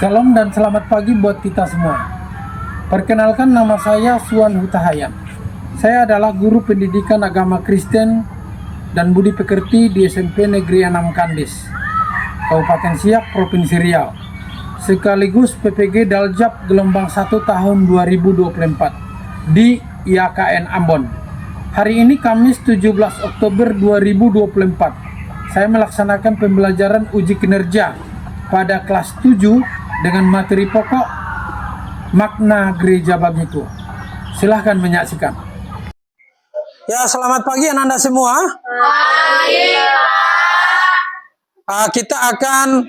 Shalom dan selamat pagi buat kita semua. Perkenalkan, nama saya Suwan Hutahayan. Saya adalah guru pendidikan agama Kristen dan budi pekerti di SMP Negeri 6 Kandis, Kabupaten Siak, Provinsi Riau, sekaligus PPG Daljab gelombang 1 tahun 2024 di IAKN Ambon. Hari ini Kamis 17 Oktober 2024, saya melaksanakan pembelajaran uji kinerja pada kelas 7 dengan materi pokok makna gereja bagiku. Silahkan menyaksikan. Ya, selamat pagi anak-anak semua. Pagi, Pak. Kita akan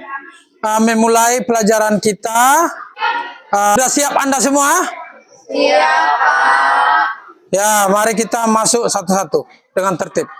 memulai pelajaran kita. Sudah siap Anda semua? Siap, Pak. Ya, mari kita masuk satu-satu dengan tertib.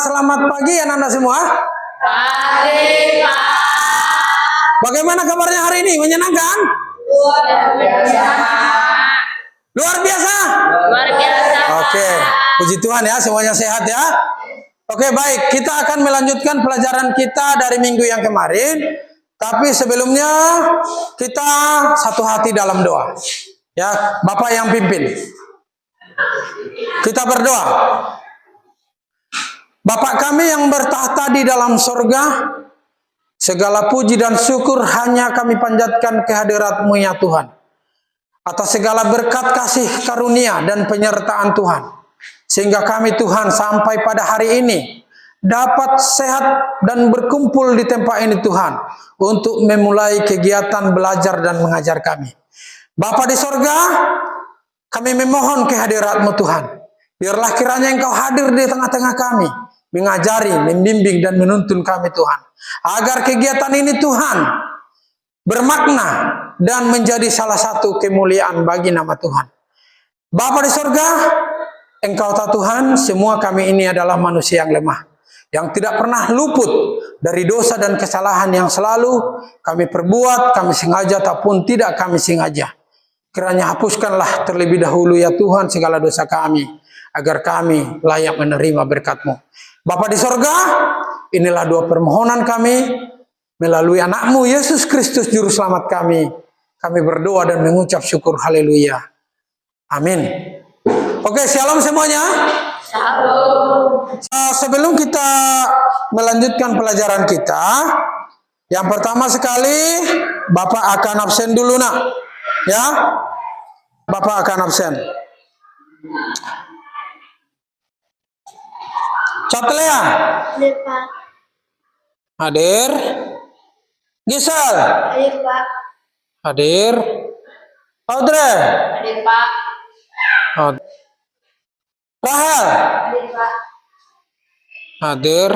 Selamat pagi anak-anak semua. Pagi, Pak. Bagaimana kabarnya hari ini? Menyenangkan? Luar biasa. Luar biasa? Luar biasa. Oke, puji Tuhan ya, semuanya sehat ya. Oke, baik, kita akan melanjutkan pelajaran kita dari minggu yang kemarin. Tapi sebelumnya kita satu hati dalam doa. Ya, Bapak yang pimpin. Kita berdoa. Bapak kami yang bertahta di dalam sorga, segala puji dan syukur hanya kami panjatkan kehadirat-Mu ya Tuhan. Atas segala berkat kasih karunia dan penyertaan Tuhan. Sehingga kami Tuhan sampai pada hari ini dapat sehat dan berkumpul di tempat ini Tuhan. Untuk memulai kegiatan belajar dan mengajar kami. Bapa di sorga, kami memohon kehadirat-Mu Tuhan. Biarlah kiranya Engkau hadir di tengah-tengah kami. Mengajari, membimbing dan menuntun kami Tuhan. Agar kegiatan ini Tuhan bermakna dan menjadi salah satu kemuliaan bagi nama Tuhan. Bapa di sorga, Engkau tahu Tuhan, semua kami ini adalah manusia yang lemah, yang tidak pernah luput dari dosa dan kesalahan yang selalu kami perbuat, kami sengaja ataupun tidak kami sengaja. Kiranya hapuskanlah terlebih dahulu ya Tuhan segala dosa kami, agar kami layak menerima berkat-Mu. Bapa di sorga, inilah doa permohonan kami, melalui anak-Mu Yesus Kristus Juru Selamat kami. Kami berdoa dan mengucap syukur, haleluya. Amin. Oke, shalom semuanya. Shalom. Sebelum kita melanjutkan pelajaran kita, yang pertama sekali Bapak akan absen dulu nak, ya. Bapak akan absen. Catlea. Hadir Pak. Hadir. Gisel. Hadir Pak. Hadir. Audrey. Hadir Pak. Rahel. Hadir Pak. Hadir.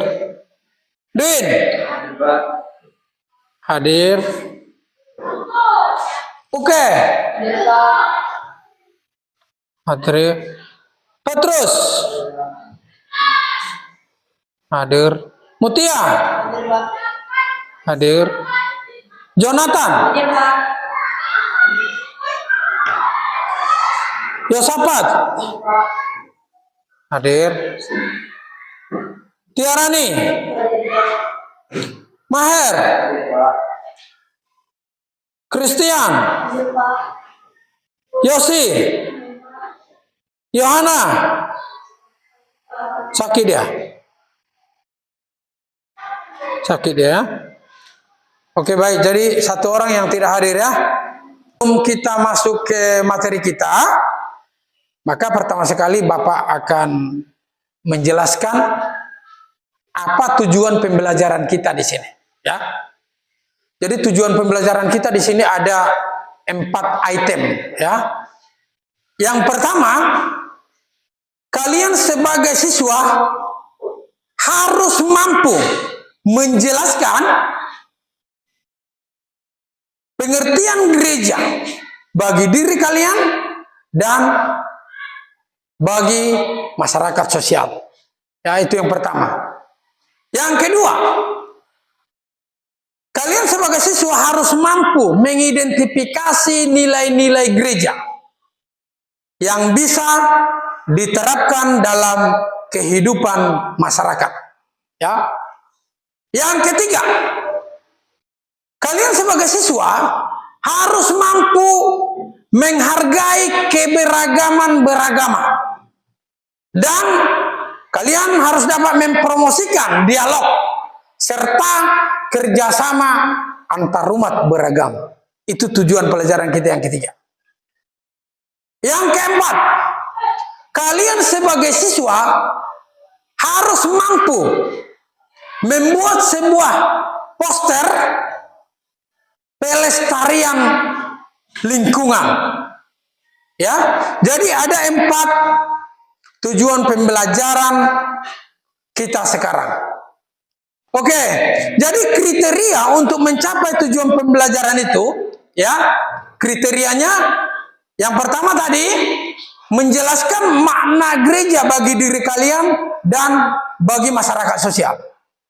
Din. Hadir Pak. Hadir. Oke. Hadir Pak. Hadir. Petrus. Hadir. Mutia. Hadir Pak. Hadir. Jonathan. Hadir Pak. Yosafat. Hadir. Tiarani. Maher. Christian. Yosi. Yohana. Sakit ya? Sakit ya? Oke, baik. Jadi satu orang yang tidak hadir ya. Sebelum kita masuk ke materi kita, maka pertama sekali Bapak akan menjelaskan apa tujuan pembelajaran kita di sini, ya. Jadi tujuan pembelajaran kita di sini ada 4 item, ya. Yang pertama, kalian sebagai siswa harus mampu menjelaskan pengertian gereja bagi diri kalian dan bagi masyarakat sosial. Ya, itu yang pertama. Yang kedua, kalian sebagai siswa harus mampu mengidentifikasi nilai-nilai gereja yang bisa diterapkan dalam kehidupan masyarakat. Ya. Yang ketiga, kalian sebagai siswa harus mampu menghargai keberagaman beragama. Dan kalian harus dapat mempromosikan dialog serta kerjasama antarumat beragama. Itu tujuan pelajaran kita yang ketiga. Yang keempat, kalian sebagai siswa harus mampu membuat sebuah poster pelestarian lingkungan. Ya, jadi ada 4 tujuan pembelajaran kita sekarang. Oke, jadi kriteria untuk mencapai tujuan pembelajaran itu, ya, kriterianya yang pertama tadi menjelaskan makna gereja bagi diri kalian dan bagi masyarakat sosial.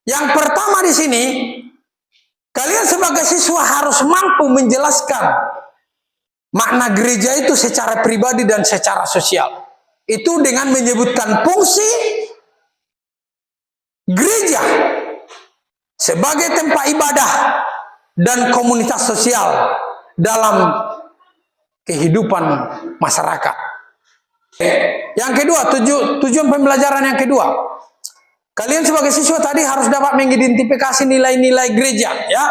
Yang pertama di sini, kalian sebagai siswa harus mampu menjelaskan makna gereja itu secara pribadi dan secara sosial. Itu dengan menyebutkan fungsi gereja sebagai tempat ibadah dan komunitas sosial dalam kehidupan masyarakat. Yang kedua, tujuan pembelajaran yang kedua, kalian sebagai siswa tadi harus dapat mengidentifikasi nilai-nilai gereja, ya.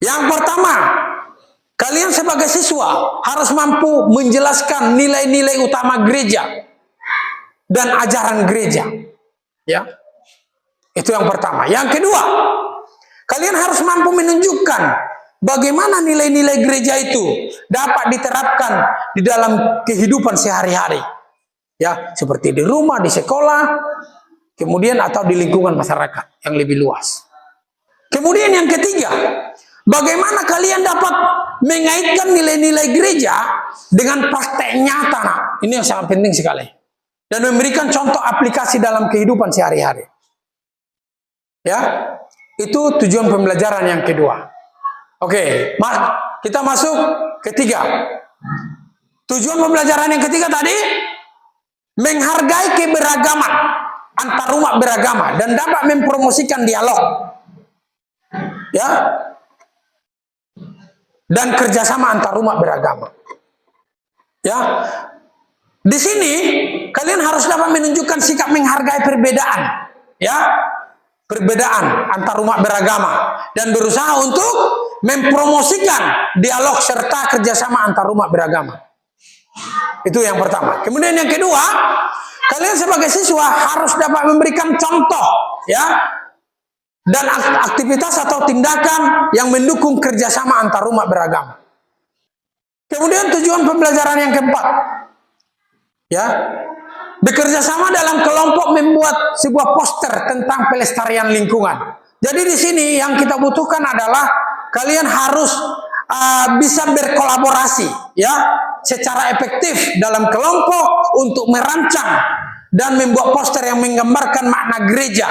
Yang pertama, kalian sebagai siswa harus mampu menjelaskan nilai-nilai utama gereja dan ajaran gereja. Ya. Itu yang pertama. Yang kedua, kalian harus mampu menunjukkan bagaimana nilai-nilai gereja itu dapat diterapkan di dalam kehidupan sehari-hari. Ya, seperti di rumah, di sekolah, kemudian atau di lingkungan masyarakat yang lebih luas. Kemudian yang ketiga, bagaimana kalian dapat mengaitkan nilai-nilai gereja dengan praktek nyata. Nah, ini yang sangat penting sekali. Dan memberikan contoh aplikasi dalam kehidupan sehari-hari. Ya, itu tujuan pembelajaran yang kedua. Oke, kita masuk ketiga. Tujuan pembelajaran yang ketiga tadi, menghargai keberagaman antarumat beragama dan dapat mempromosikan dialog. Ya, dan kerjasama antarumat beragama. Ya, di sini kalian harus dapat menunjukkan sikap menghargai perbedaan, ya, perbedaan antarumat beragama dan berusaha untuk mempromosikan dialog serta kerjasama antarumat beragama. Itu yang pertama. Kemudian yang kedua, kalian sebagai siswa harus dapat memberikan contoh, ya, dan aktivitas atau tindakan yang mendukung kerjasama antarumat beragama. Kemudian tujuan pembelajaran yang keempat, ya, bekerja sama dalam kelompok membuat sebuah poster tentang pelestarian lingkungan. Jadi di sini yang kita butuhkan adalah kalian harus bisa berkolaborasi, ya, secara efektif dalam kelompok untuk merancang dan membuat poster yang menggambarkan makna gereja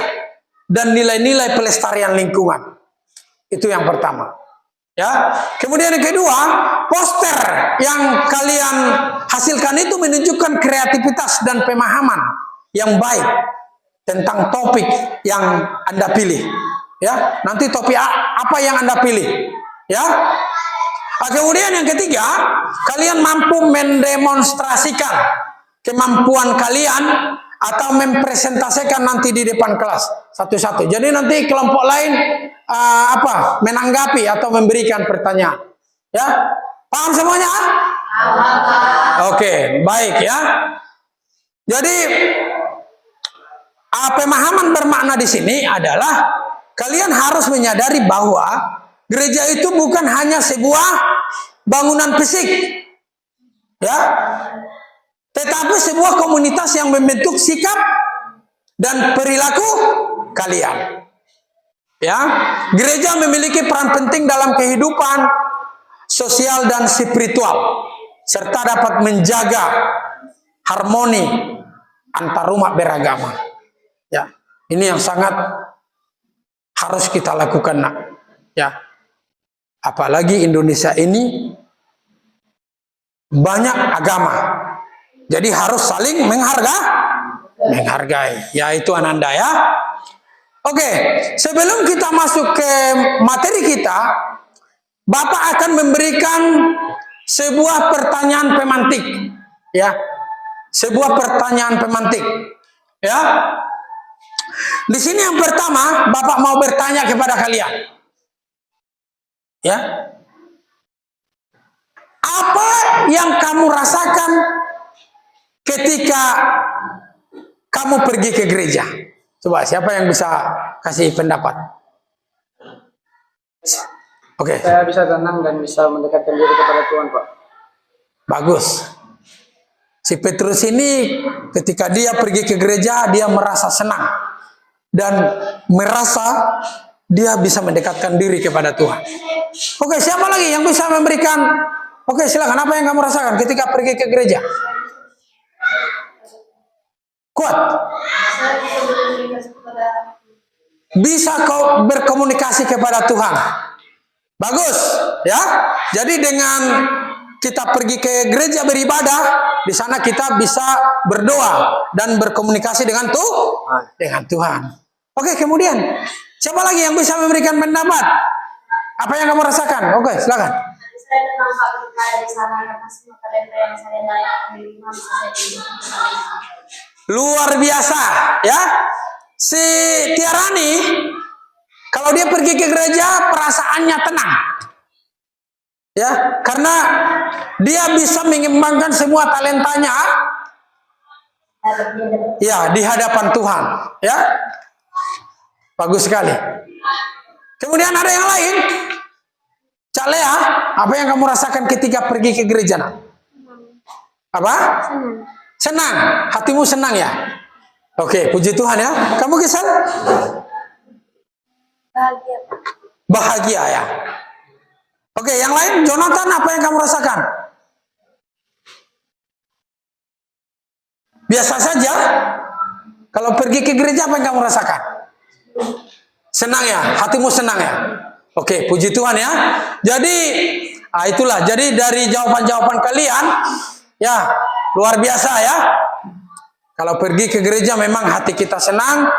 dan nilai-nilai pelestarian lingkungan. Itu yang pertama. Ya. Kemudian yang kedua, poster yang kalian hasilkan itu menunjukkan kreativitas dan pemahaman yang baik tentang topik yang Anda pilih. Ya, nanti topik apa yang Anda pilih. Ya. Kemudian yang ketiga, kalian mampu mendemonstrasikan kemampuan kalian atau mempresentasikan nanti di depan kelas satu-satu. Jadi nanti kelompok lain menanggapi atau memberikan pertanyaan. Ya, paham semuanya? Oke, baik ya. Jadi pemahaman bermakna di sini adalah kalian harus menyadari bahwa gereja itu bukan hanya sebuah bangunan fisik, ya, tetapi sebuah komunitas yang membentuk sikap dan perilaku kalian. Ya, gereja memiliki peran penting dalam kehidupan sosial dan spiritual, serta dapat menjaga harmoni antar umat beragama. Ya, ini yang sangat harus kita lakukan, nak. Ya, apalagi Indonesia ini banyak agama, jadi harus saling menghargai. Ya, itu Ananda ya. Oke, sebelum kita masuk ke materi kita, Bapak akan memberikan sebuah pertanyaan pemantik, ya, sebuah pertanyaan pemantik, ya. Di sini yang pertama, Bapak mau bertanya kepada kalian, ya, apa yang kamu rasakan ketika kamu pergi ke gereja? Coba, siapa yang bisa kasih pendapat? Oke. Saya bisa tenang dan bisa mendekatkan diri kepada Tuhan, Pak. Bagus. Si Petrus ini ketika dia pergi ke gereja, dia merasa senang dan merasa dia bisa mendekatkan diri kepada Tuhan. Oke, siapa lagi yang bisa memberikan? Oke, silakan. Apa yang kamu rasakan ketika pergi ke gereja? Kuat. Bisa kau berkomunikasi kepada Tuhan. Bagus, ya. Jadi dengan kita pergi ke gereja beribadah, di sana kita bisa berdoa dan berkomunikasi dengan Tuhan. Oke, kemudian siapa lagi yang bisa memberikan pendapat? Apa yang kamu rasakan? Oke, silakan. Saya tenang Pak ketika ada di sana karena semua talenta yang saya dapat dari Tuhan bisa saya berikan. Luar biasa, ya. Si Tiarani kalau dia pergi ke gereja perasaannya tenang, ya, karena dia bisa mengembangkan semua talentanya, ya, di hadapan Tuhan, ya. Bagus sekali. Kemudian ada yang lain, Cak Lea, apa yang kamu rasakan ketika pergi ke gereja, nak? Apa? Senang. Hatimu senang, ya? Oke, puji Tuhan, ya. Kamu Gisel? Bahagia Pak. Bahagia, ya. Oke, yang lain, Jonathan, apa yang kamu rasakan? Biasa saja. Kalau pergi ke gereja, apa yang kamu rasakan? Senang, ya? Hatimu senang, ya? Oke, puji Tuhan, ya. Jadi, itulah. Jadi dari jawaban-jawaban kalian, ya, luar biasa, ya. Kalau pergi ke gereja memang hati kita senang.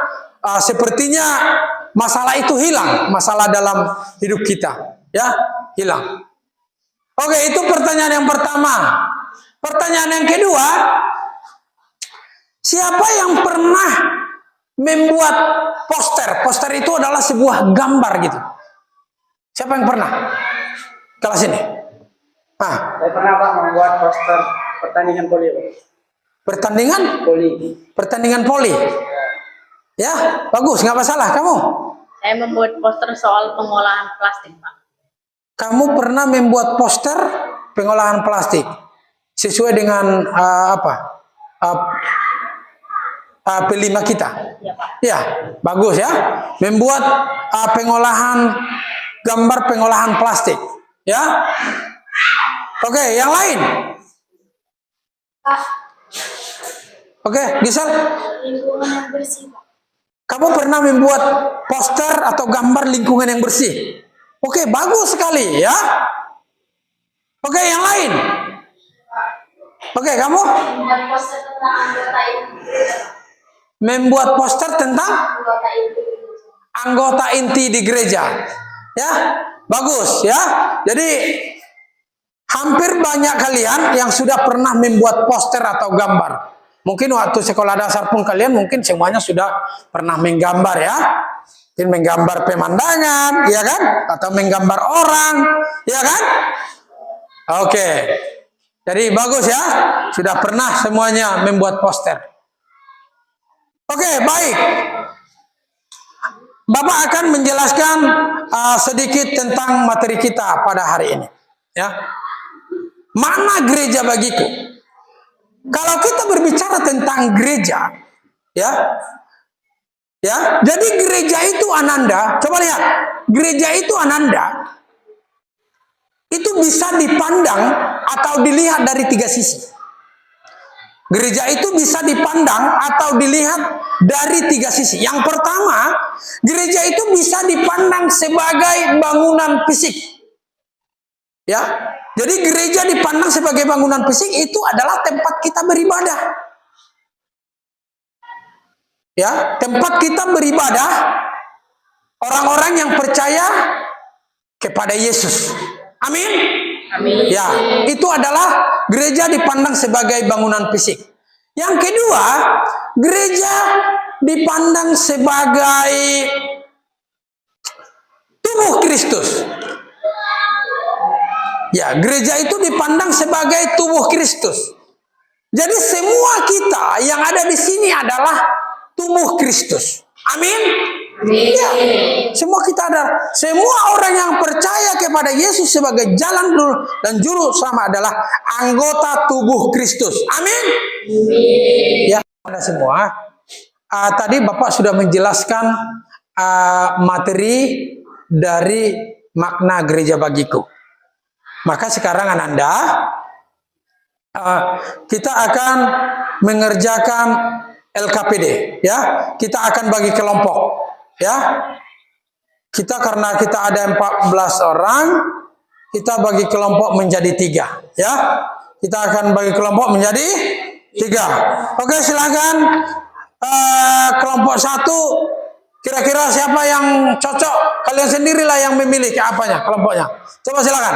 Sepertinya masalah itu hilang, masalah dalam hidup kita, ya, hilang. Oke, itu pertanyaan yang pertama. Pertanyaan yang kedua, siapa yang pernah membuat poster? Poster itu adalah sebuah gambar gitu. Siapa yang pernah? Kelas ini. Saya pernah Pak membuat poster pertandingan voli. Pertandingan? Voli. Pertandingan voli. Ya, bagus, nggak masalah. Kamu? Saya membuat poster soal pengolahan plastik, Pak. Kamu pernah membuat poster pengolahan plastik sesuai dengan P5 kita? Ya, Pak. Ya, bagus, ya. Membuat pengolahan gambar pengolahan plastik, ya. Oke, yang lain? Pak, Oke, Gisel? lingkungan yang bersih, Pak. Kamu pernah membuat poster atau gambar lingkungan yang bersih? Oke, bagus sekali, ya. Oke, yang lain? Oke, kamu? Membuat poster tentang anggota inti. Membuat poster tentang anggota inti di gereja. Ya, bagus, ya. Jadi hampir banyak kalian yang sudah pernah membuat poster atau gambar. Mungkin waktu sekolah dasar pun kalian mungkin semuanya sudah pernah menggambar, ya. Mungkin menggambar pemandangan, ya kan? Atau menggambar orang, ya kan? Oke. Jadi bagus, ya. Sudah pernah semuanya membuat poster. Oke, baik. Bapak akan menjelaskan sedikit tentang materi kita pada hari ini, ya. Mana gereja bagiku? Kalau kita berbicara tentang gereja, ya, jadi gereja itu Ananda. Coba lihat, gereja itu Ananda. Itu bisa dipandang atau dilihat dari tiga sisi. Gereja itu bisa dipandang atau dilihat dari 3 sisi. Yang pertama, gereja itu bisa dipandang sebagai bangunan fisik. Ya, jadi gereja dipandang sebagai bangunan fisik itu adalah tempat kita beribadah. Ya, tempat kita beribadah orang-orang yang percaya kepada Yesus. Amin. Amin. Ya, itu adalah gereja dipandang sebagai bangunan fisik. Yang kedua, gereja dipandang sebagai tubuh Kristus. Ya, gereja itu dipandang sebagai tubuh Kristus. Jadi semua kita yang ada di sini adalah tubuh Kristus. Amin. Ya, semua kita ada. Semua orang yang percaya kepada Yesus sebagai jalan dan juru selamat adalah anggota tubuh Kristus. Amin. Ya, Anda semua. Tadi Bapak sudah menjelaskan materi dari makna gereja bagiku. Maka sekarang Ananda, kita akan mengerjakan LKPD. Ya, kita akan bagi kelompok. Ya, karena kita ada 14 orang, kita bagi kelompok menjadi 3. Ya, kita akan bagi kelompok menjadi 3. Oke, silakan. Kelompok 1, kira-kira siapa yang cocok? Kalian sendirilah yang memilih apanya kelompoknya. Coba silakan.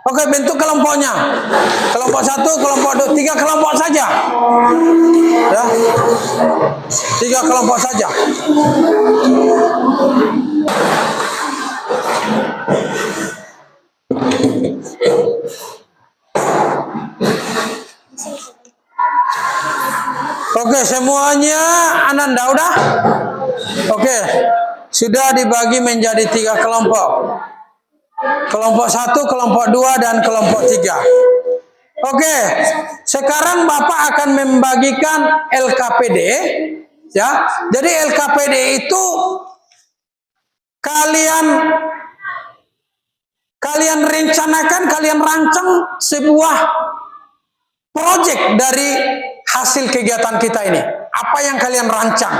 Oke, bentuk kelompoknya. Kelompok 1, kelompok 2, 3 kelompok saja. Ya, 3 kelompok saja. Oke, semuanya Ananda udah? Oke, sudah dibagi menjadi 3 kelompok. Kelompok 1, kelompok 2, dan kelompok 3. Oke, sekarang Bapak akan membagikan LKPD. Ya, jadi LKPD itu kalian rencanakan, kalian rancang sebuah proyek dari hasil kegiatan kita ini. Apa yang kalian rancang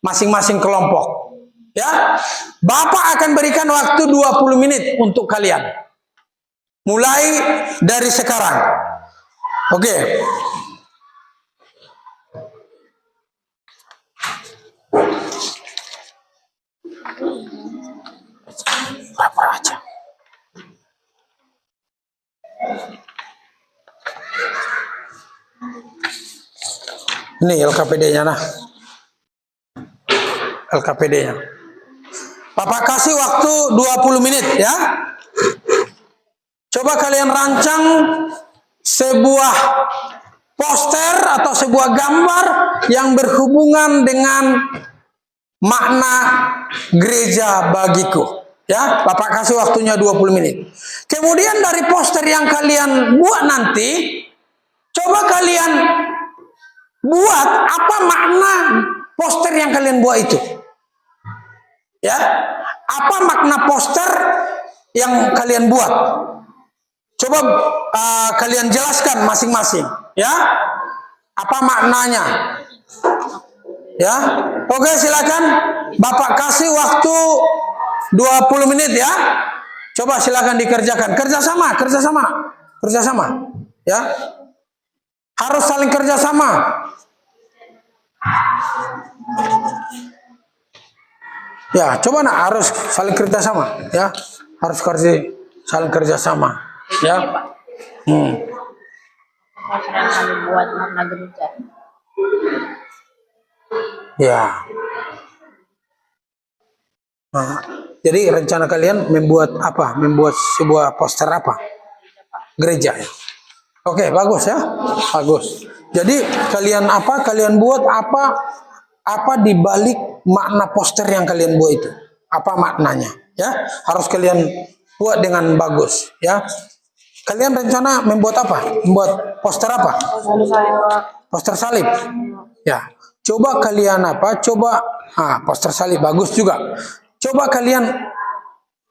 masing-masing kelompok? Ya, Bapak akan berikan waktu 20 menit untuk kalian. Mulai dari sekarang. Oke. Berapa aja? Ini LKPD-nya nah. LKPD-nya. Bapak kasih waktu 20 menit ya. Coba kalian rancang sebuah poster atau sebuah gambar yang berhubungan dengan makna gereja bagiku. Ya, Bapak kasih waktunya 20 menit. Kemudian dari poster yang kalian buat nanti, coba kalian buat apa makna poster yang kalian buat itu. Ya, apa makna poster yang kalian buat? Coba kalian jelaskan masing-masing, ya. Apa maknanya? Ya. Oke, silakan. Bapak kasih waktu 20 menit ya. Coba silakan dikerjakan. Kerjasama. Ya. Harus saling kerjasama. Ya, coba nak harus saling kerjasama, ya, harus saling kerjasama, ya. Sedang kami buat makna gereja. Ya. Nah, jadi rencana kalian membuat apa? Membuat sebuah poster apa? Gereja. Ya? Oke, bagus ya, bagus. Jadi kalian apa? Kalian buat apa? Apa dibalik makna poster yang kalian buat itu? Apa maknanya? Ya, harus kalian buat dengan bagus. Ya, kalian rencana membuat apa? Membuat poster apa? Poster salib. Ya, coba kalian apa? Coba, poster salib bagus juga. Coba kalian,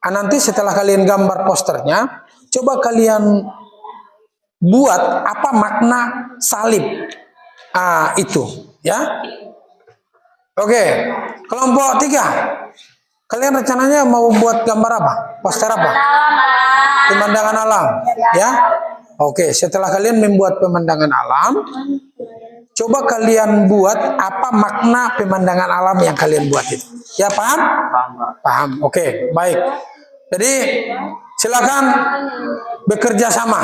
nanti setelah kalian gambar posternya, coba kalian buat apa makna salib itu, ya. Oke, kelompok 3. Kalian rencananya mau buat gambar apa? Poster apa? Pemandangan alam, ya. Oke, setelah kalian membuat pemandangan alam, coba kalian buat apa makna pemandangan alam yang kalian buat itu. Ya, paham? Paham. Oke, baik. Jadi silakan bekerja sama.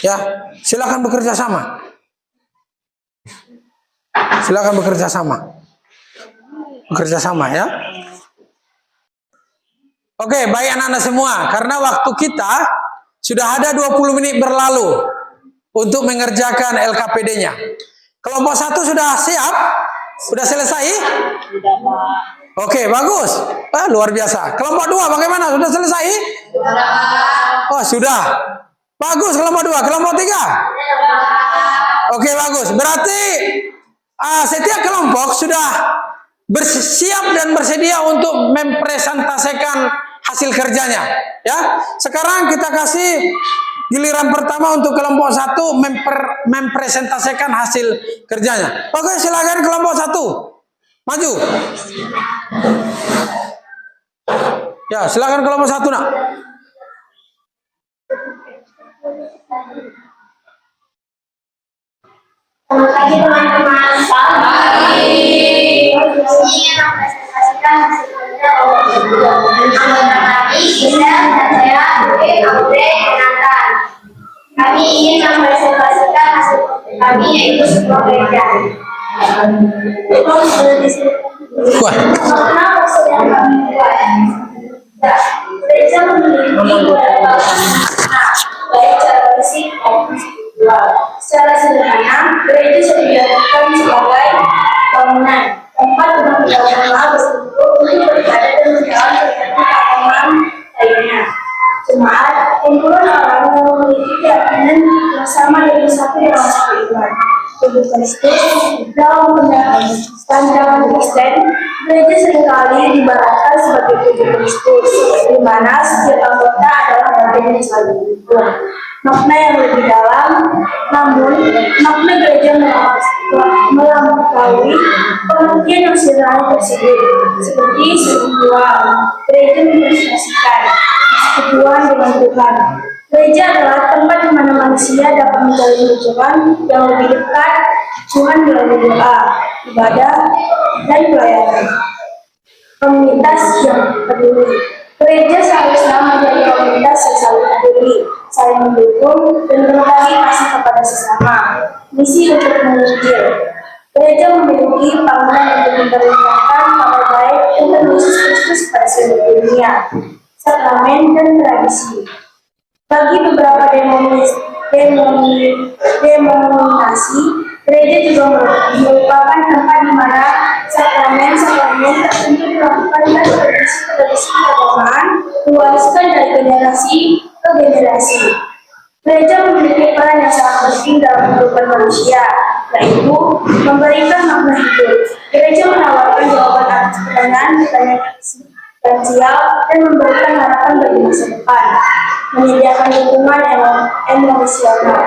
Ya, silakan bekerja sama. Silakan bekerja sama. Bekerja sama, ya. Oke, baik anak-anak semua. Karena waktu kita sudah ada 20 menit berlalu untuk mengerjakan LKPD-nya. Kelompok 1 sudah siap? Sudah selesai? Oke, bagus. Luar biasa. Kelompok 2 bagaimana? Sudah selesai? Oh, sudah. Bagus kelompok 2. Kelompok 3? Oke, bagus. Berarti setiap kelompok sudah bersiap dan bersedia untuk mempresentasikan hasil kerjanya, ya. Sekarang kita kasih giliran pertama untuk kelompok 1 mempresentasikan hasil kerjanya. Oke, silakan kelompok 1 maju. Ya, silakan kelompok 1, nak. Selamat pagi teman-teman. Selamat pagi. Ingin mempresentasikan hasil kerja anggota kami, Gisel dan saya, Aure Renatan. Kami ingin mempresentasikan hasil kami yaitu sebuah gereja. Makna maksud yang kami buat. Gereja memiliki beberapa makna, baik secara fisik maupun spiritual. Secara sederhana, gereja sering diartikan sebagai bangunan tempat umat beragama berkumpul untuk beribadah dan menjalankan kegiatan keagamaan lainnya. Jemaat, kumpulan orang yang memiliki keyakinan yang sama dan bersatu dalam satu iman. Tubuh Kristus dalam pandangan Kristen, gereja seringkali diibaratkan sebagai tubuh Kristus, di mana setiap anggota adalah bagian yang saling mendukung. Makna yang lebih dalam, namun makna gereja melampaui pengertian yang sederhana tersebut, seperti spiritual. Gereja mempresentasikan persekutuan dengan Tuhan. Gereja adalah tempat di mana manusia dapat menjalin hubungan yang lebih dekat Tuhan melalui doa, ibadah, dan pelayanan. Komunitas yang peduli. Gereja seharusnya menjadi komunitas yang saling peduli, saling mendukung, dan berbagi kasih kepada sesama. Misi untuk menginjil. Gereja memiliki panggilan untuk memberitakan kabar baik tentang Yesus Kristus pada seluruh dunia, sakramen dan tradisi. Bagi beberapa denominasi, gereja juga merupakan tempat di mana sakramen-sakramen tertentu dilakukan dan tradisi keagamaan diwariskan dari generasi ke generasi. Gereja memiliki peran yang sangat penting dalam kehidupan manusia, yaitu memberikan makna hidup. Gereja menawarkan jawaban atas pertanyaan-pertanyaan eksistensial dan memberikan harapan bagi masa depan, menyediakan dukungan emosional.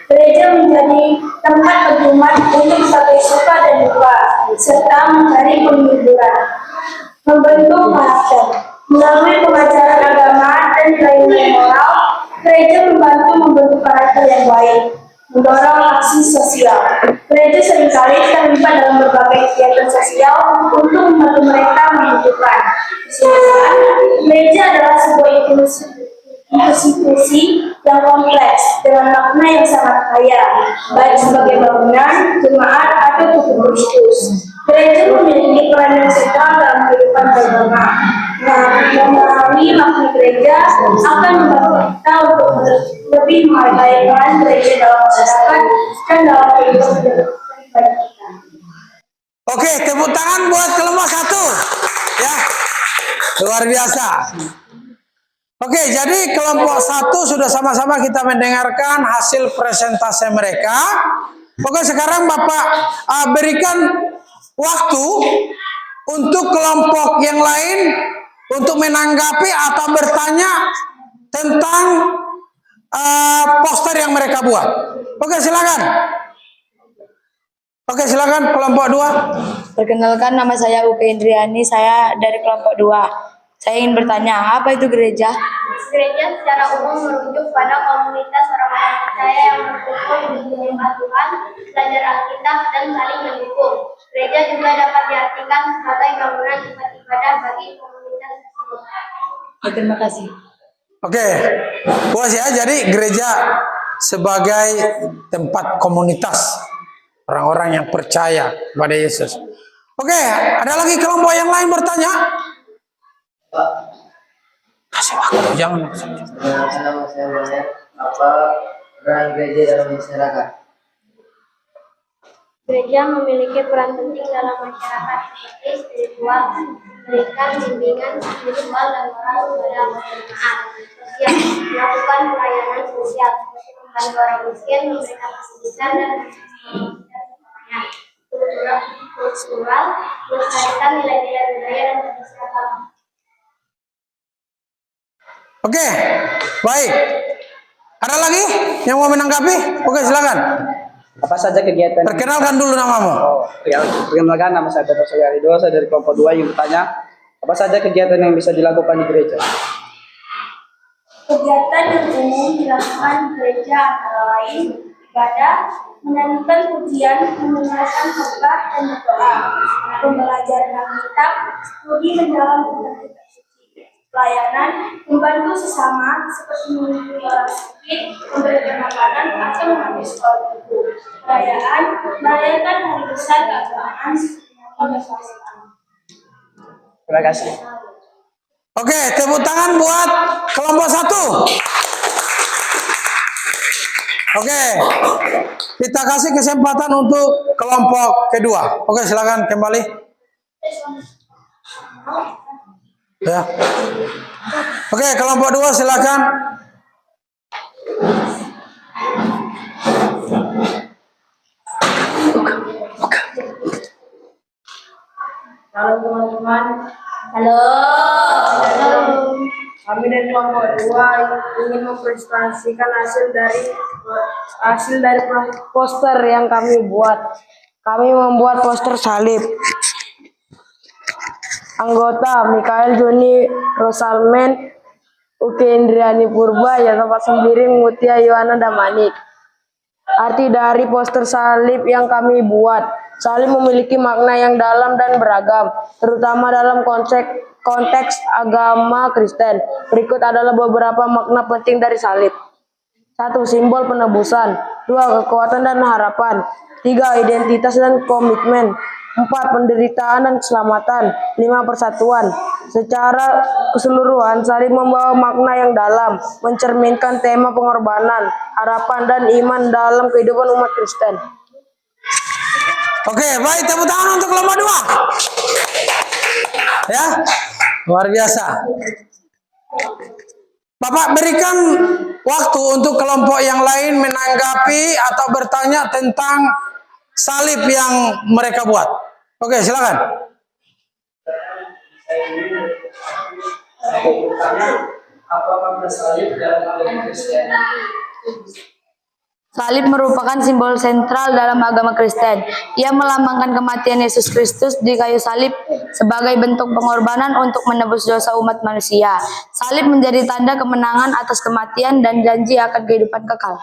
Gereja menjadi tempat bagi umat untuk saling suka dan duka, serta mencari penghiburan, membentuk karakter. Melalui pengajaran agama dan nilai moral, gereja membantu membentuk karakter yang baik, mendorong aksi sosial. Gereja seringkali terlibat dalam berbagai kegiatan sosial untuk membantu mereka membutuhkan. Kesimpulan, gereja adalah sebuah institusi yang kompleks dengan makna yang sangat kaya, baik sebagai bangunan, jemaat, atau tubuh Kristus. Gereja memiliki peran yang sentral dalam kehidupan beragama. Memahami makna gereja akan membantu kita untuk lebih menghargai peran gereja dalam masyarakat dan dalam kehidupan pribadi kita. Oke, tepuk tangan buat kelompok 1. Ya, luar biasa. Oke, jadi kelompok 1 sudah sama-sama kita mendengarkan hasil presentasi mereka. Oke, sekarang Bapak berikan waktu untuk kelompok yang lain untuk menanggapi atau bertanya tentang poster yang mereka buat. Oke, silakan. Oke, silakan kelompok 2. Perkenalkan, nama saya Uke Indriani, saya dari kelompok 2. Saya ingin bertanya, apa itu gereja? Gereja secara umum merujuk pada komunitas orang-orang percaya yang berkumpul untuk menyembah Tuhan, belajar Alkitab, dan saling mendukung. Gereja juga dapat diartikan sebagai bangunan tempat ibadah bagi komunitas tersebut. Terima kasih. Oke, puas ya. Jadi gereja sebagai tempat komunitas orang-orang yang percaya pada Yesus. Oke, ada lagi kelompok yang lain bertanya? Kasih waktu, jangan langsung. Nama saya Manet. Apa peran gereja dalam masyarakat? Gereja memiliki peran penting dalam masyarakat seperti spiritual, memberikan bimbingan spiritual dan moral kepada masyarakat, sosial, melakukan pelayanan sosial seperti membantu orang miskin, memberikan kesulitan dan kultural, melestarikan nilai-nilai budaya dan tradisi agama. Oke, baik. Ada lagi yang mau menanggapi? Oke, silakan. Apa saja kegiatan? Perkenalkan dulu namamu. Perkenalkan, nama saya Petrus Arido, saya dari kelompok 2 yang bertanya, apa saja kegiatan yang bisa dilakukan di gereja? Kegiatan yang umum dilakukan di gereja antara lain ibadah, menyanyikan pujian, mendengarkan khotbah dan berdoa, pembelajaran Alkitab, studi mendalam tentang kitab suci, pelayanan, membantu sesama seperti mengunjungi orang sakit, memberikan makanan atau mengambil sekolah buku, perayaan, merayakan hari besar keagamaan seperti Natal dan Paskah. Terima kasih. Oke, tepuk tangan buat kelompok 1. Oke, kita kasih kesempatan untuk kelompok kedua. Oke, silakan kembali. Ya. Oke, kelompok 2 silakan. Halo teman-teman. Halo. Kami dari kelompok 2 ingin mempresentasikan hasil dari poster yang kami buat. Kami membuat poster salib. Anggota Mikael Joni Rosalmen, Uke Indriani Purba, Yatova Sembiring, Mutia Yohana Damanik. Arti dari poster salib yang kami buat. Salib memiliki makna yang dalam dan beragam, terutama dalam konteks agama Kristen. Berikut adalah beberapa makna penting dari salib. 1. Simbol penebusan. 2. Kekuatan dan harapan. 3. Identitas dan komitmen. 4. Penderitaan dan keselamatan. 5. Persatuan. Secara keseluruhan, salib membawa makna yang dalam, mencerminkan tema pengorbanan, harapan, dan iman dalam kehidupan umat Kristen. Oke, baik, tepuk tangan untuk kelompok 2. Ya, luar biasa. Bapak berikan waktu untuk kelompok yang lain menanggapi atau bertanya tentang salib yang mereka buat. Oke, silakan. Apa makna salib dalam agama Kristen? Salib merupakan simbol sentral dalam agama Kristen. Ia melambangkan kematian Yesus Kristus di kayu salib sebagai bentuk pengorbanan untuk menebus dosa umat manusia. Salib menjadi tanda kemenangan atas kematian dan janji akan kehidupan kekal.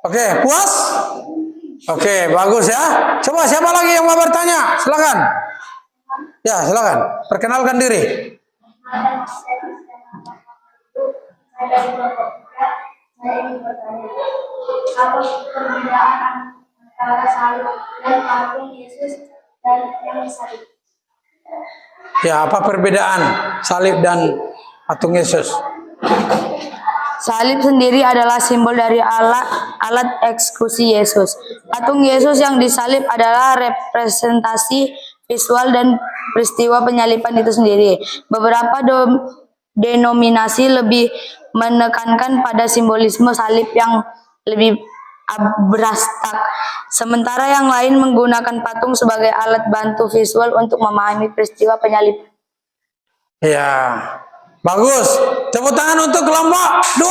Oke, puas? Oke, bagus ya. Coba siapa lagi yang mau bertanya? Silakan. Ya, silakan. Perkenalkan diri. Saya ingin bertanya, apa perbedaan antara salib dan patung Yesus dan yang salib? Ya, apa perbedaan salib dan patung Yesus? Salib sendiri adalah simbol dari alat eksekusi Yesus. Patung Yesus yang disalib adalah representasi visual dan peristiwa penyaliban itu sendiri. Beberapa denominasi lebih menekankan pada simbolisme salib yang lebih abstrak, sementara yang lain menggunakan patung sebagai alat bantu visual untuk memahami peristiwa penyaliban. Ya, bagus. Tepuk tangan untuk kelompok 2.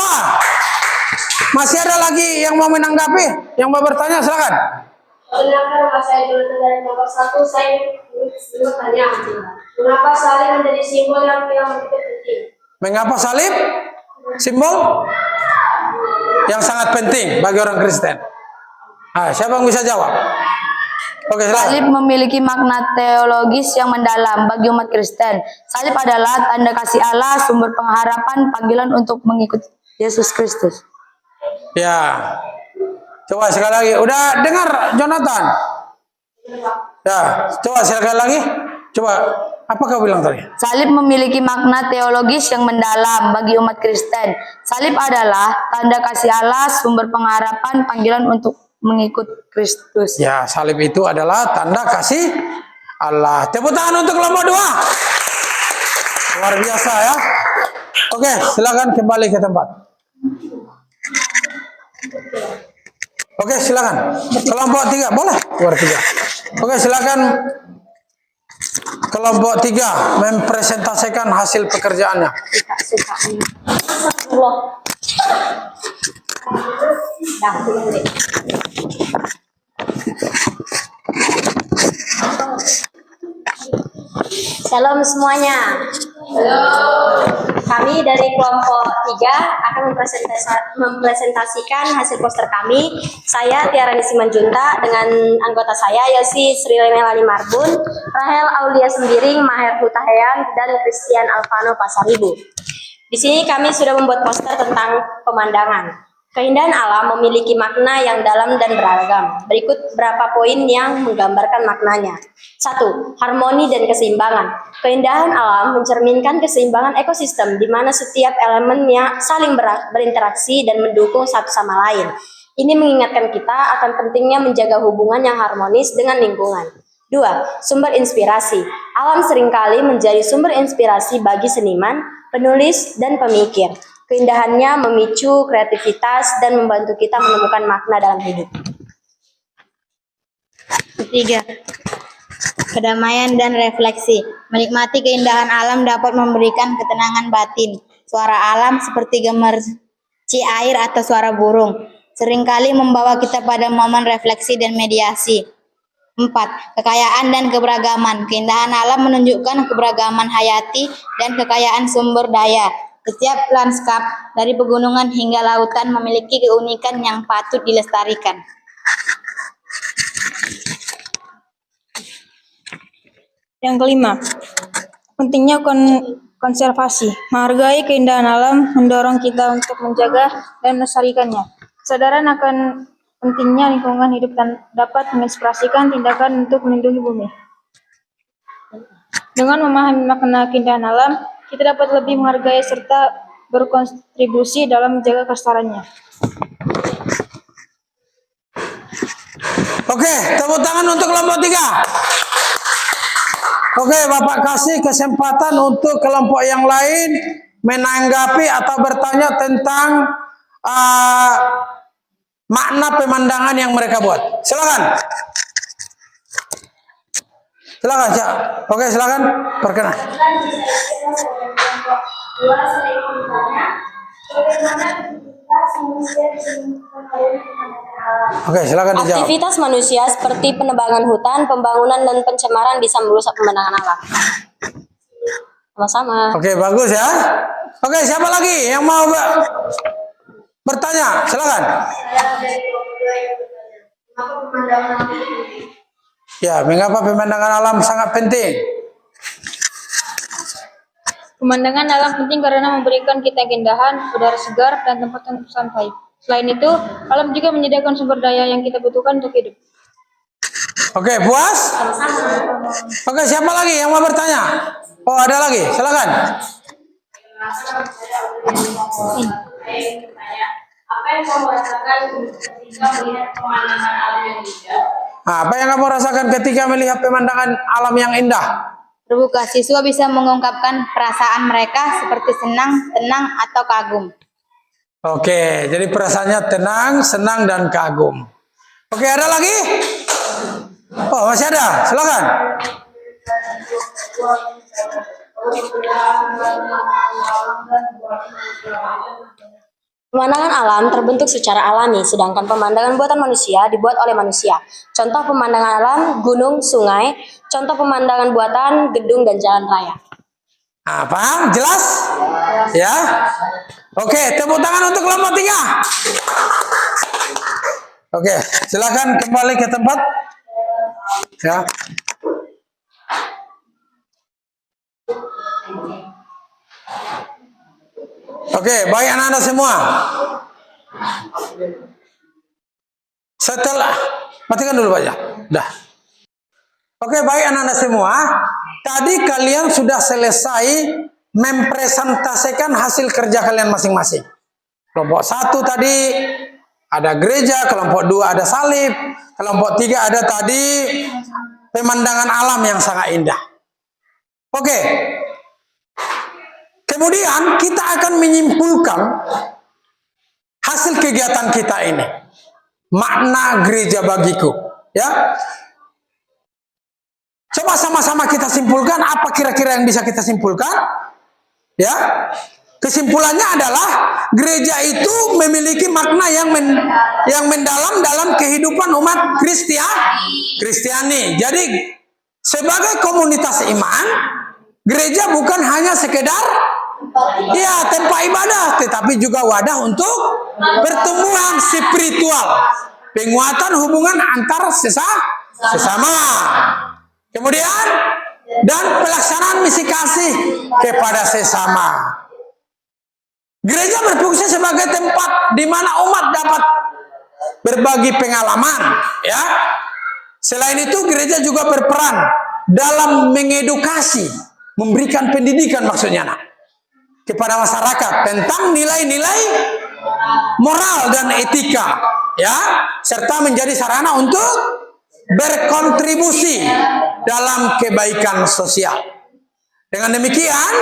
Masih ada lagi yang mau menanggapi? Yang mau bertanya, silakan. Benarkah saya Jonathan dari nomor 1? Saya bertanya, mengapa salib menjadi simbol yang begitu penting? Mengapa salib? Simbol yang sangat penting bagi orang Kristen. Siapa yang bisa jawab? Oke, silakan. Salib memiliki makna teologis yang mendalam bagi umat Kristen. Salib adalah tanda kasih Allah, sumber pengharapan, panggilan untuk mengikuti Yesus Kristus. Ya. Coba sekali lagi. Udah dengar Jonathan? Ya, coba sekali lagi. Coba, apa kau bilang tadi? Salib memiliki makna teologis yang mendalam bagi umat Kristen. Salib adalah tanda kasih Allah, sumber pengharapan, panggilan untuk mengikut Kristus. Ya, salib itu adalah tanda kasih Allah. Tepuk tangan untuk kelompok 2. Luar biasa ya. Oke, silakan kembali ke tempat. Oke, silakan. Kelompok 3, boleh? Keluar 3. Oke, silakan. Kelompok 3 mempresentasikan hasil pekerjaannya. Shalom semuanya. Kami dari kelompok 3 akan mempresentasikan hasil poster kami. Saya Tiara Simanjunta dengan anggota saya Yosi Sri Melani Marbun, Rahel Aulia Sembiring, Maher Hutahean, dan Christian Alvano Pasaribu. Di sini kami sudah membuat poster tentang pemandangan. Keindahan alam memiliki makna yang dalam dan beragam. Berikut beberapa poin yang menggambarkan maknanya. 1. Harmoni dan keseimbangan. Keindahan alam mencerminkan keseimbangan ekosistem di mana setiap elemennya saling berinteraksi dan mendukung satu sama lain. Ini mengingatkan kita akan pentingnya menjaga hubungan yang harmonis dengan lingkungan. 2. Sumber inspirasi. Alam seringkali menjadi sumber inspirasi bagi seniman, penulis, dan pemikir. Keindahannya memicu kreativitas dan membantu kita menemukan makna dalam hidup. 3. Kedamaian dan refleksi. Menikmati keindahan alam dapat memberikan ketenangan batin. Suara alam seperti gemerci air atau suara burung seringkali membawa kita pada momen refleksi dan mediasi. 4. Kekayaan dan keberagaman. Keindahan alam menunjukkan keberagaman hayati dan kekayaan sumber daya. Setiap lanskap, dari pegunungan hingga lautan, memiliki keunikan yang patut dilestarikan. Yang kelima, pentingnya konservasi. Menghargai keindahan alam mendorong kita untuk menjaga dan melestarikannya. Kesadaran akan pentingnya lingkungan hidup dan dapat menginspirasikan tindakan untuk melindungi bumi. Dengan memahami makna keindahan alam, kita dapat lebih menghargai serta berkontribusi dalam menjaga kelestariannya. Oke, tepuk tangan untuk kelompok 3. Oke, Bapak kasih kesempatan untuk kelompok yang lain menanggapi atau bertanya tentang makna pemandangan yang mereka buat. Silakan. Silakan, Cak. Oke, silakan. Perkenan. Oke, silakan dijawab. Aktivitas manusia seperti penebangan hutan, pembangunan, dan pencemaran bisa merusak pemandangan alam. Sama-sama. Oke, bagus ya. Oke, siapa lagi yang mau bertanya? Silakan. Ya, mengapa pemandangan alam sangat penting? Pemandangan alam penting karena memberikan kita keindahan, udara segar, dan tempat untuk santai. Selain itu, alam juga menyediakan sumber daya yang kita butuhkan untuk hidup. Oke, puas? Oke, siapa lagi yang mau bertanya? Oh, ada lagi. Silakan. Apa yang kamu rasakan ketika melihat pemandangan alam yang indah? Apa yang kamu rasakan ketika melihat pemandangan alam yang indah? Terbuka, siswa bisa mengungkapkan perasaan mereka seperti senang, tenang, atau kagum. Oke, jadi perasaannya tenang, senang, dan kagum. Oke, ada lagi? Oh, masih ada. Silakan. Pemandangan alam terbentuk secara alami, sedangkan pemandangan buatan manusia dibuat oleh manusia. Contoh pemandangan alam, gunung, sungai. Contoh pemandangan buatan, gedung dan jalan raya. Nah, paham? Jelas? Ya. Oke, tepuk tangan untuk kelompok 3. Oke, silakan kembali ke tempat. Ya. Oke, baik anak-anak semua. Setelah matikan dulu Pak ya. Dah. Oke, baik anak-anak semua. Tadi kalian sudah selesai mempresentasikan hasil kerja kalian masing-masing. Kelompok 1 tadi ada gereja, kelompok 2 ada salib, kelompok 3 ada tadi pemandangan alam yang sangat indah. Oke. Kemudian kita akan menyimpulkan hasil kegiatan kita ini. Makna gereja bagiku, ya. Coba sama-sama kita simpulkan apa kira-kira yang bisa kita simpulkan? Ya. Kesimpulannya adalah gereja itu memiliki makna yang mendalam dalam kehidupan umat Kristiani. Jadi sebagai komunitas iman, gereja bukan hanya sekedar tempat ibadah, tetapi juga wadah untuk pertemuan spiritual, penguatan hubungan antar sesama. Kemudian dan pelaksanaan misi kasih kepada sesama. Gereja berfungsi sebagai tempat di mana umat dapat berbagi pengalaman, ya. Selain itu gereja juga berperan dalam mengedukasi, memberikan pendidikan maksudnya kepada masyarakat tentang nilai-nilai moral dan etika, ya, serta menjadi sarana untuk berkontribusi dalam kebaikan sosial. Dengan demikian,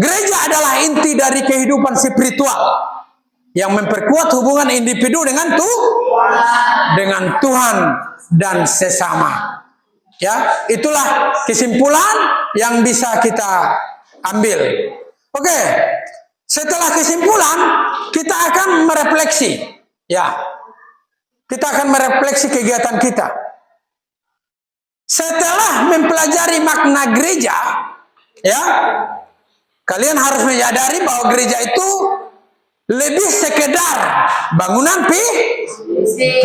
gereja adalah inti dari kehidupan spiritual yang memperkuat hubungan individu dengan Tuhan dan sesama. Ya, itulah kesimpulan yang bisa kita ambil. Oke, setelah kesimpulan kita akan merefleksi, ya, kita akan merefleksi kegiatan kita. Setelah mempelajari makna gereja, ya, kalian harus menyadari bahwa gereja itu lebih sekedar bangunan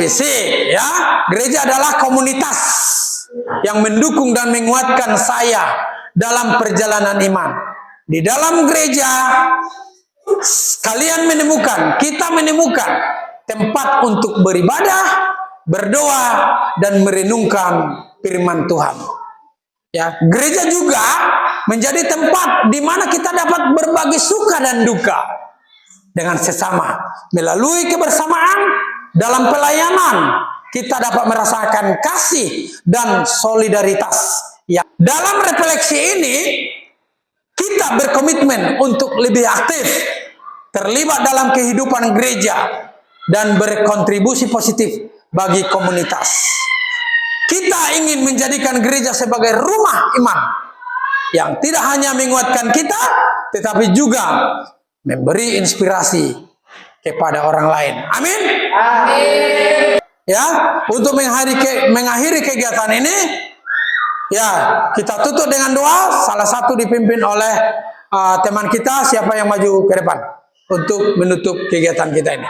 fisik, ya. Gereja adalah komunitas yang mendukung dan menguatkan saya dalam perjalanan iman. Di dalam gereja, kita menemukan tempat untuk beribadah, berdoa, dan merenungkan firman Tuhan. Ya, gereja juga menjadi tempat di mana kita dapat berbagi suka dan duka dengan sesama. Melalui kebersamaan dalam pelayanan, kita dapat merasakan kasih dan solidaritas. Ya, dalam refleksi ini, kita berkomitmen untuk lebih aktif, terlibat dalam kehidupan gereja, dan berkontribusi positif bagi komunitas. Kita ingin menjadikan gereja sebagai rumah iman yang tidak hanya menguatkan kita, tetapi juga memberi inspirasi kepada orang lain. Amin. Amin. Ya, untuk mengakhiri kegiatan ini, ya, kita tutup dengan doa. Salah satu dipimpin oleh teman kita. Siapa yang maju ke depan untuk menutup kegiatan kita ini?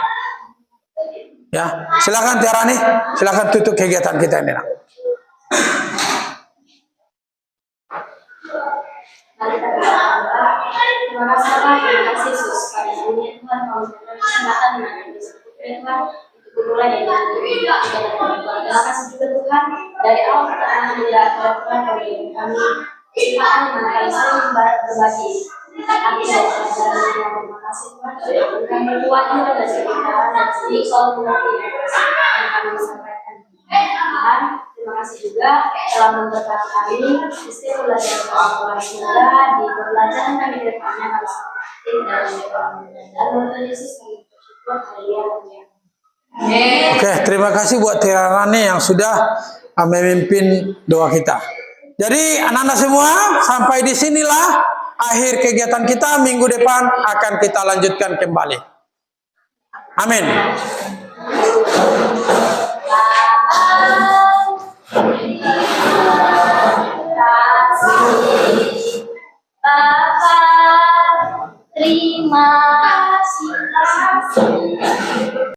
Ya, silakan Tiarani, silakan tutup kegiatan kita ini. Terima kasih Pak, terima kasih Yesus pada dunia Tuhan, kalau kita kesempatan dengan bisa Tuhan untuk memulai dari terima kasih juga Tuhan dari awal pertengahan hingga akhir Tuhan kami kesempatan dengan kami saling berbagi arti dari pelajaran yang terima kasih Tuhan kami kuatnya dan kita dan sendiri selalu mengerti yang kami sampaikan Tuhan. Terima kasih juga telah memberkati kami di setiap pelajaran kami semoga di pembelajaran kami ke depannya harus aktif dan dalam Yesus kami bersyukur haleluya. Oke, terima kasih buat Tiarani yang sudah memimpin doa kita. Jadi anak-anak semua, sampai di sinilah akhir kegiatan kita. Minggu depan akan kita lanjutkan kembali. Amin. Bapak, terima kasih.